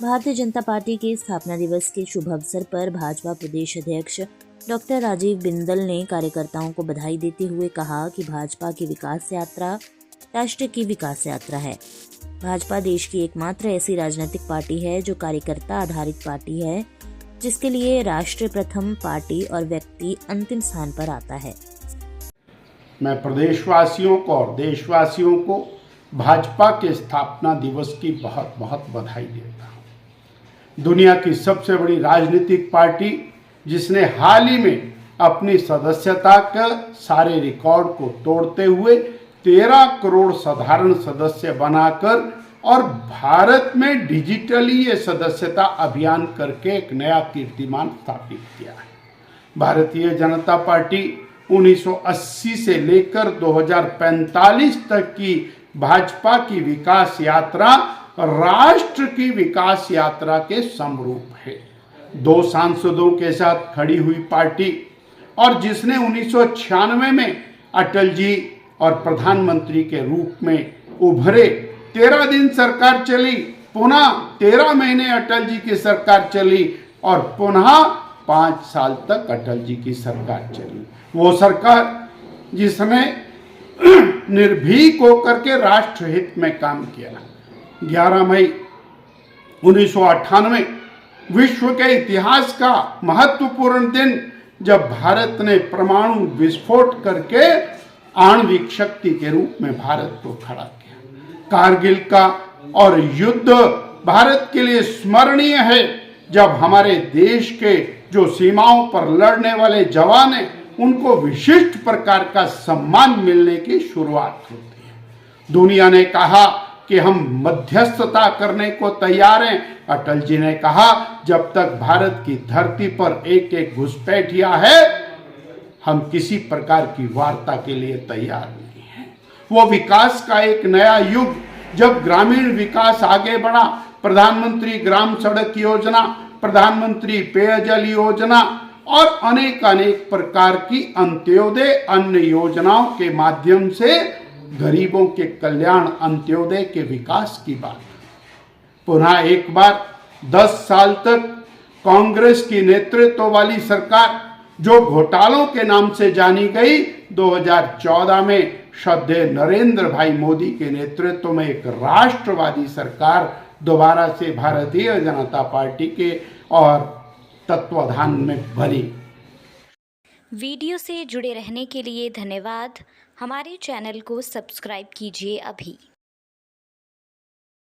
Bharatiya Janata party के स्थापना दिवस के शुभ अवसर पर भाजपा प्रदेश अध्यक्ष डॉक्टर राजीव बिंदल ने कार्यकर्ताओं को बधाई देते हुए कहा कि भाजपा की विकास यात्रा राष्ट्र की विकास यात्रा है। भाजपा देश की एकमात्र ऐसी राजनीतिक पार्टी है जो कार्यकर्ता आधारित पार्टी है, जिसके लिए राष्ट्र प्रथम, पार्टी और व्यक्ति अंतिम स्थान पर आता है। मैं प्रदेशवासियों को और देशवासियों को भाजपा के स्थापना दिवस की बहुत बहुत बधाई देता हूँ। दुनिया की सबसे बड़ी राजनीतिक पार्टी जिसने हाल ही में अपनी सदस्यता के सारे रिकॉर्ड को तोड़ते हुए 13 करोड़ साधारण सदस्य बनाकर और भारत में डिजिटली ये सदस्यता अभियान करके एक नया कीर्तिमान स्थापित किया है। भारतीय जनता पार्टी 1980 से लेकर 2045 तक की भाजपा की विकास यात्रा राष्ट्र की विकास यात्रा के समरूप है। 2 सांसदों के साथ खड़ी हुई पार्टी और जिसने 1996 में अटल जी और प्रधानमंत्री के रूप में उभरे, 13 दिन सरकार चली, पुनः 13 महीने अटल जी की सरकार चली और पुनः 5 साल तक अटल जी की सरकार चली। वो सरकार जिसने निर्भीक होकर के राष्ट्रहित में काम किया। 11 मई 1998 विश्व के इतिहास का महत्वपूर्ण दिन, जब भारत ने परमाणु विस्फोट करके आणविक शक्ति के रूप में भारत को खड़ा किया। कारगिल का और युद्ध भारत के लिए स्मरणीय है, जब हमारे देश के जो सीमाओं पर लड़ने वाले जवान हैं उनको विशिष्ट प्रकार का सम्मान मिलने की शुरुआत होती है। दुनिया ने कहा कि हम मध्यस्थता करने को तैयार हैं। अटल जी ने कहा, जब तक भारत की धरती पर एक एक घुसपैठिया है, हम किसी प्रकार की वार्ता के लिए तैयार नहीं हैं। वो विकास का एक नया युग, जब ग्रामीण विकास आगे बढ़ा, प्रधानमंत्री ग्राम सड़क योजना, प्रधानमंत्री पेयजल योजना और अनेक प्रकार की अंत्योदय अन्न योजनाओं के माध्यम से गरीबों के कल्याण, अंत्योदय के विकास की बात। पुनः एक बार 10 साल तक कांग्रेस की नेतृत्व वाली सरकार जो घोटालों के नाम से जानी गई, 2014 में श्रद्धेय नरेंद्र भाई मोदी के नेतृत्व में एक राष्ट्रवादी सरकार दोबारा से भारतीय जनता पार्टी के और तत्वाधान में बनी। वीडियो से जुड़े रहने के लिए धन्यवाद। हमारे चैनल को सब्सक्राइब कीजिए अभी।